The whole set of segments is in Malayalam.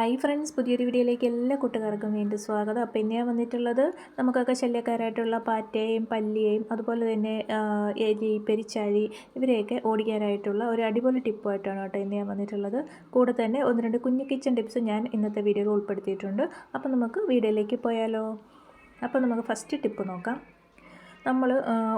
ഹായ് ഫ്രണ്ട്സ്, പുതിയൊരു വീഡിയോയിലേക്ക് എല്ലാ കൂട്ടുകാർക്കും വീണ്ടും സ്വാഗതം. അപ്പോൾ ഇന്ന് ഞാൻ വന്നിട്ടുള്ളത് നമുക്കൊക്കെ ശല്യക്കാരായിട്ടുള്ള പാറ്റയെയും പല്ലിയെയും അതുപോലെ തന്നെ എലി, പെരിച്ചാഴി ഇവരെയൊക്കെ ഓടിക്കാനായിട്ടുള്ള ഒരു അടിപൊളി ടിപ്പായിട്ടാണ് കേട്ടോ ഇന്ന് ഞാൻ വന്നിട്ടുള്ളത്. കൂടെ തന്നെ ഒന്ന് രണ്ട് കുഞ്ഞു കിച്ചൺ ടിപ്സ് ഞാൻ ഇന്നത്തെ വീഡിയോയിൽ ഉൾപ്പെടുത്തിയിട്ടുണ്ട്. അപ്പോൾ നമുക്ക് വീഡിയോയിലേക്ക് പോയാലോ. അപ്പോൾ നമുക്ക് ഫസ്റ്റ് ടിപ്പ് നോക്കാം. നമ്മൾ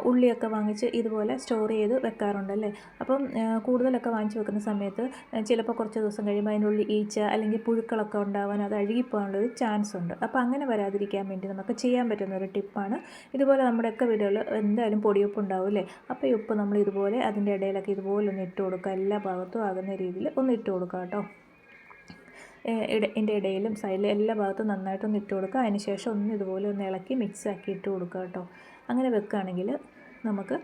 ഉള്ളിയൊക്കെ വാങ്ങിച്ച് ഇതുപോലെ സ്റ്റോർ ചെയ്ത് വെക്കാറുണ്ടല്ലേ. അപ്പം കൂടുതലൊക്കെ വാങ്ങിച്ച് വെക്കുന്ന സമയത്ത് ചിലപ്പോൾ കുറച്ച് ദിവസം കഴിയുമ്പോൾ അതിനുള്ളിൽ ഈച്ച അല്ലെങ്കിൽ പുഴുക്കളൊക്കെ ഉണ്ടാവാൻ അത് അഴുകിപ്പോകാനുള്ളൊരു ചാൻസ് ഉണ്ട്. അപ്പോൾ അങ്ങനെ വരാതിരിക്കാൻ വേണ്ടി നമുക്ക് ചെയ്യാൻ പറ്റുന്ന ഒരു ടിപ്പാണ്. ഇതുപോലെ നമ്മുടെയൊക്കെ വീടുകളിൽ എന്തായാലും പൊടിയുപ്പ് ഉണ്ടാവില്ലേ. അപ്പോൾ ഈ ഉപ്പ് നമ്മൾ ഇതുപോലെ അതിൻ്റെ ഇടയിലൊക്കെ ഇതുപോലെ ഒന്ന് ഇട്ട് കൊടുക്കുക. എല്ലാ ഭാഗത്തും ആകുന്ന രീതിയിൽ ഒന്ന് ഇട്ട് കൊടുക്കുക കേട്ടോ. ഇതിൻ്റെ ഇടയിലും സൈഡിലും എല്ലാ ഭാഗത്തും നന്നായിട്ടൊന്ന് ഇട്ട് കൊടുക്കുക. അതിന് ശേഷം ഒന്ന് ഇതുപോലെ ഒന്ന് ഇളക്കി മിക്സ് ആക്കി ഇട്ട് കൊടുക്കുക കേട്ടോ. അങ്ങനെ വെക്കുകയാണെങ്കിൽ നമുക്ക്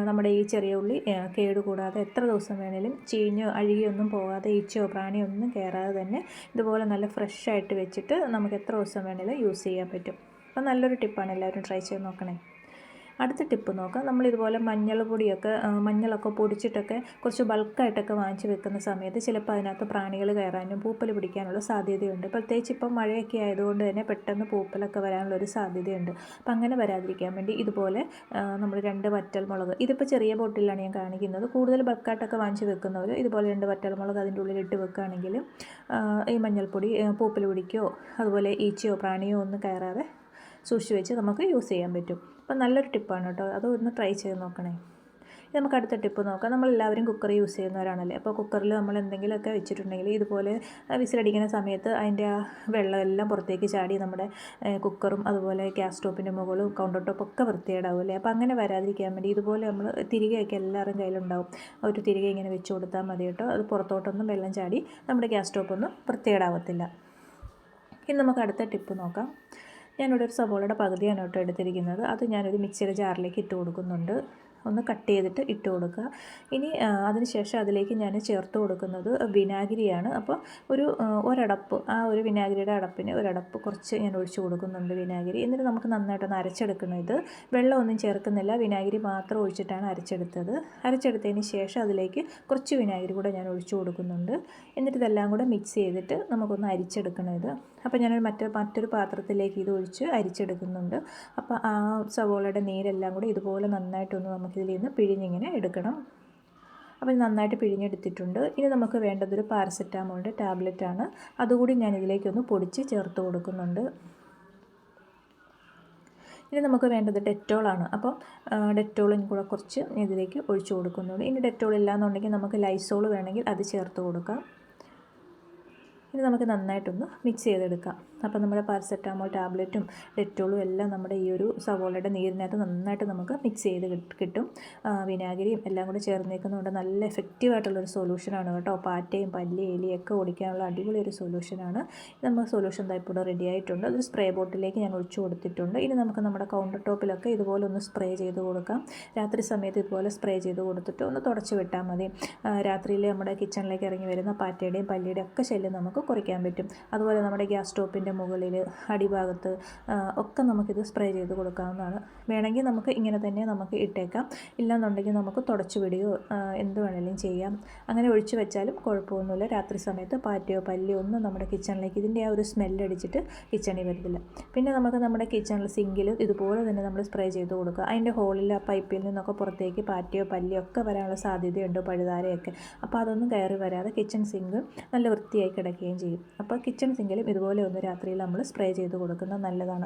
നമ്മുടെ ഈ ചെറിയ ഉള്ളി കേടുകൂടാതെ എത്ര ദിവസം വേണേലും ചീഞ്ഞോ അഴുകിയൊന്നും പോകാതെ ഈച്ചയോ പ്രാണിയോ ഒന്നും കയറാതെ തന്നെ ഇതുപോലെ നല്ല ഫ്രഷായിട്ട് വെച്ചിട്ട് നമുക്ക് എത്ര ദിവസം വേണേലും യൂസ് ചെയ്യാൻ പറ്റും. അപ്പോൾ നല്ലൊരു ടിപ്പാണ്, എല്ലാവരും ട്രൈ ചെയ്ത് നോക്കണേ. അടുത്ത ടിപ്പ് നോക്കാം. നമ്മളിതുപോലെ മഞ്ഞളൊക്കെ പൊടിച്ചിട്ടൊക്കെ കുറച്ച് ബൾക്കായിട്ടൊക്കെ വാങ്ങിച്ച് വെക്കുന്ന സമയത്ത് ചിലപ്പോൾ അതിനകത്ത് പ്രാണികൾ കയറാനും പൂപ്പൽ പിടിക്കാനുള്ള സാധ്യതയുണ്ട്. പ്രത്യേകിച്ച് ഇപ്പം മഴയൊക്കെ ആയതുകൊണ്ട് തന്നെ പെട്ടെന്ന് പൂപ്പലൊക്കെ വരാനുള്ളൊരു സാധ്യതയുണ്ട്. അപ്പം അങ്ങനെ വരാതിരിക്കാൻ വേണ്ടി ഇതുപോലെ നമ്മൾ 2 വറ്റൽമുളക്, ഇതിപ്പോൾ ചെറിയ ബോട്ടിലാണ് ഞാൻ കാണിക്കുന്നത്. കൂടുതൽ ബൾക്കായിട്ടൊക്കെ വാങ്ങിച്ച് വെക്കുന്നവർ ഇതുപോലെ 2 വറ്റൽമുളക് അതിൻ്റെ ഉള്ളിലിട്ട് വെക്കുകയാണെങ്കിൽ ഈ മഞ്ഞൾപ്പൊടി പൂപ്പൽ പിടിക്കുകയോ അതുപോലെ ഈച്ചയോ പ്രാണിയോ ഒന്നും കയറാതെ സൂക്ഷിച്ച് വെച്ച് നമുക്ക് യൂസ് ചെയ്യാൻ പറ്റും. അപ്പോൾ നല്ലൊരു ടിപ്പാണ് കേട്ടോ, അതൊന്ന് ട്രൈ ചെയ്ത് നോക്കണേ. ഇത് നമുക്ക് അടുത്ത ടിപ്പ് നോക്കാം. നമ്മളെല്ലാവരും കുക്കർ യൂസ് ചെയ്യുന്നവരാണല്ലേ. അപ്പോൾ കുക്കറിൽ നമ്മൾ എന്തെങ്കിലുമൊക്കെ വെച്ചിട്ടുണ്ടെങ്കിൽ ഇതുപോലെ വിസിലടിക്കുന്ന സമയത്ത് അതിൻ്റെ ആ വെള്ളമെല്ലാം പുറത്തേക്ക് ചാടി നമ്മുടെ കുക്കറും അതുപോലെ ഗ്യാസ് സ്റ്റോപ്പിൻ്റെ മുകളും കൗണ്ടർ ടോപ്പ് ഒക്കെ വൃത്തികേടാവുമല്ലേ. അപ്പോൾ അങ്ങനെ വരാതിരിക്കാൻ വേണ്ടി ഇതുപോലെ നമ്മൾ തിരികെയൊക്കെ എല്ലാവരും കയ്യിലുണ്ടാവും. ഒരു തിരികെ ഇങ്ങനെ വെച്ച് കൊടുത്താൽ മതി കേട്ടോ. അത് പുറത്തോട്ടൊന്നും വെള്ളം ചാടി നമ്മുടെ ഗ്യാസ് സ്റ്റോപ്പൊന്നും വൃത്തികേടാവത്തില്ല. ഇനി നമുക്ക് അടുത്ത ടിപ്പ് നോക്കാം. ഞാനിവിടെ ഒരു സവോളയുടെ പകുതിയാണ് കേട്ടോ എടുത്തിരിക്കുന്നത്. അത് ഞാനൊരു മിക്സിയുടെ ജാറിലേക്ക് ഇട്ട് കൊടുക്കുന്നുണ്ട്. ഒന്ന് കട്ട് ചെയ്തിട്ട് ഇട്ട് കൊടുക്കുക. ഇനി അതിനുശേഷം അതിലേക്ക് ഞാൻ ചേർത്ത് കൊടുക്കുന്നത് വിനാഗിരിയാണ്. അപ്പോൾ ഒരടപ്പ്, ആ ഒരു വിനാഗിരിയുടെ അടപ്പിന് ഒരടപ്പ് കുറച്ച് ഞാൻ ഒഴിച്ച് കൊടുക്കുന്നുണ്ട് വിനാഗിരി. എന്നിട്ട് നമുക്ക് നന്നായിട്ടൊന്ന് അരച്ചെടുക്കണം. ഇത് വെള്ളമൊന്നും ചേർക്കുന്നില്ല, വിനാഗിരി മാത്രം ഒഴിച്ചിട്ടാണ് അരച്ചെടുത്തതിന് ശേഷം അതിലേക്ക് കുറച്ച് വിനാഗിരി കൂടെ ഞാൻ ഒഴിച്ച് കൊടുക്കുന്നുണ്ട്. എന്നിട്ട് ഇതെല്ലാം കൂടെ മിക്സ് ചെയ്തിട്ട് നമുക്കൊന്ന് അരിച്ചെടുക്കണം ഇത്. അപ്പോൾ ഞാനൊരു മറ്റൊരു പാത്രത്തിലേക്ക് ഇത് ഒഴിച്ച് അരിച്ചെടുക്കുന്നുണ്ട്. അപ്പോൾ ആ സവോളയുടെ നീരെല്ലാം കൂടി ഇതുപോലെ നന്നായിട്ടൊന്ന് നമുക്കിതിൽ നിന്ന് പിഴിഞ്ഞിങ്ങനെ എടുക്കണം. അപ്പോൾ നന്നായിട്ട് പിഴിഞ്ഞെടുത്തിട്ടുണ്ട്. ഇനി നമുക്ക് വേണ്ടതൊരു പാരസെറ്റാമോളിൻ്റെ ടാബ്ലറ്റാണ്. അതുകൂടി ഞാൻ ഇതിലേക്കൊന്ന് പൊടിച്ച് ചേർത്ത് കൊടുക്കുന്നുണ്ട്. ഇനി നമുക്ക് വേണ്ടത് ഡെറ്റോളാണ്. അപ്പോൾ ഡെറ്റോളും കൂടെ കുറച്ച് ഇതിലേക്ക് ഒഴിച്ച് കൊടുക്കുന്നുണ്ട്. ഇനി ഡെറ്റോൾ ഇല്ലാന്നുണ്ടെങ്കിൽ നമുക്ക് ലൈസോൾ വേണമെങ്കിൽ അത് ചേർത്ത് കൊടുക്കാം. ഇനി നമുക്ക് നന്നായിട്ടൊന്ന് മിക്സ് ചെയ്തെടുക്കാം. അപ്പോൾ നമ്മുടെ പാരസെറ്റാമോൾ ടാബ്ലറ്റും ഡെറ്റോളും എല്ലാം നമ്മുടെ ഈ ഒരു സവോളയുടെ നീരിനകത്ത് നന്നായിട്ട് നമുക്ക് മിക്സ് ചെയ്ത് കിട്ടും. വിനാഗിരിയും എല്ലാം കൂടി ചേർന്നേക്കുന്നതുകൊണ്ട് നല്ല എഫക്റ്റീവായിട്ടുള്ളൊരു സൊല്യൂഷനാണ് കേട്ടോ. പാറ്റയും പല്ലി എലിയൊക്കെ ഓടിക്കാനുള്ള അടിപൊളി ഒരു സൊല്യൂഷനാണ്. നമുക്ക് സൊല്യൂഷൻ ഇപ്പോൾ റെഡി ആയിട്ടുണ്ട്. അതൊരു സ്പ്രേ ബോട്ടിലേക്ക് ഞാൻ ഒഴിച്ചു കൊടുത്തിട്ടുണ്ട്. ഇനി നമുക്ക് നമ്മുടെ കൗണ്ടർ ടോപ്പിലൊക്കെ ഇതുപോലെ ഒന്ന് സ്പ്രേ ചെയ്ത് കൊടുക്കാം. രാത്രി സമയത്ത് ഇതുപോലെ സ്പ്രേ ചെയ്ത് കൊടുത്തിട്ട് ഒന്ന് തുടച്ച് വിട്ടാൽ മതി. രാത്രിയിൽ നമ്മുടെ കിച്ചണിലേക്ക് ഇറങ്ങി വരുന്ന പാറ്റയുടെയും പല്ലിയുടെയും ഒക്കെ ശല്യം നമുക്ക് കുറയ്ക്കാൻ പറ്റും. അതുപോലെ നമ്മുടെ ഗ്യാസ് സ്റ്റോപ്പിൻ്റെ മുകളിൽ അടിഭാഗത്ത് ഒക്കെ നമുക്കിത് സ്പ്രേ ചെയ്ത് കൊടുക്കാവുന്നതാണ്. വേണമെങ്കിൽ നമുക്ക് ഇങ്ങനെ തന്നെ നമുക്ക് ഇട്ടേക്കാം. ഇല്ലാന്നുണ്ടെങ്കിൽ നമുക്ക് തുടച്ചു വിടുകയോ എന്ത് വേണമെങ്കിലും ചെയ്യാം. അങ്ങനെ ഒഴിച്ചു വെച്ചാലും കുഴപ്പമൊന്നുമില്ല. രാത്രി സമയത്ത് പാറ്റയോ പല്ലിയോ ഒന്നും നമ്മുടെ കിച്ചണിലേക്ക് ഇതിൻ്റെ ആ ഒരു സ്മെല്ലടിച്ചിട്ട് കിച്ചണിൽ വരത്തില്ല. പിന്നെ നമുക്ക് നമ്മുടെ കിച്ചണിൽ സിങ്കിൽ ഇതുപോലെ തന്നെ നമ്മൾ സ്പ്രേ ചെയ്ത് കൊടുക്കുക. അതിൻ്റെ ഹോളിൽ ആ പൈപ്പിൽ നിന്നൊക്കെ പുറത്തേക്ക് പാറ്റയോ പല്ലിയോ ഒക്കെ വരാനുള്ള സാധ്യതയുണ്ട്, പഴുതാരയൊക്കെ. അപ്പോൾ അതൊന്നും കയറി വരാതെ കിച്ചൺ സിങ്ക് നല്ല വൃത്തിയായി കിടക്കുകയും ചെയ്യും. അപ്പോൾ കിച്ചൺ സിങ്കിലും ഇതുപോലെ ഒന്ന് രാത്രിയിൽ നമ്മൾ സ്പ്രേ ചെയ്ത് കൊടുക്കുന്നത് നല്ലതാണ്.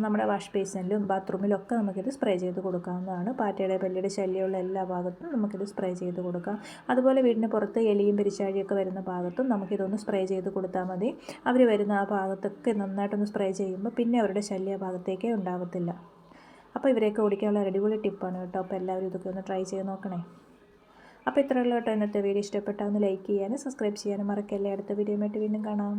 നമ്മുടെ വാഷ് ബേസിനിലും ബാത്റൂമിലും ഒക്കെ നമുക്കിത് സ്പ്രേ ചെയ്ത് കൊടുക്കാവുന്നതാണ്. പാറ്റയുടെ പല്ലിയുടെ ശല്യമുള്ള എല്ലാ ഭാഗത്തും നമുക്കിത് സ്പ്രേ ചെയ്ത് കൊടുക്കാം. അതുപോലെ വീടിന് പുറത്ത് എലിയും പെരിച്ചാഴിയൊക്കെ വരുന്ന ഭാഗത്തും നമുക്കിതൊന്ന് സ്പ്രേ ചെയ്ത് കൊടുത്താൽ മതി. അവർ വരുന്ന ആ ഭാഗത്തൊക്കെ നന്നായിട്ടൊന്ന് സ്പ്രേ ചെയ്യുമ്പോൾ പിന്നെ അവരുടെ ശല്യ ഭാഗത്തേക്കേ ഉണ്ടാകത്തില്ല. അപ്പോൾ ഇവരെയൊക്കെ ഓടിക്കാനുള്ള അടിപൊളി ടിപ്പാണ് കേട്ടോ. അപ്പോൾ എല്ലാവരും ഇതൊക്കെ ഒന്ന് ട്രൈ ചെയ്ത് നോക്കണേ. അപ്പോൾ ഇത്രയുള്ള കേട്ടോ ഇന്നത്തെ വീഡിയോ. ഇഷ്ടപ്പെട്ടാൽ ഒന്ന് ലൈക്ക് ചെയ്യാനും സബ്സ്ക്രൈബ് ചെയ്യാനും മറക്കല്ലേ. അടുത്ത വീഡിയോയുമായിട്ട് വീണ്ടും കാണാം.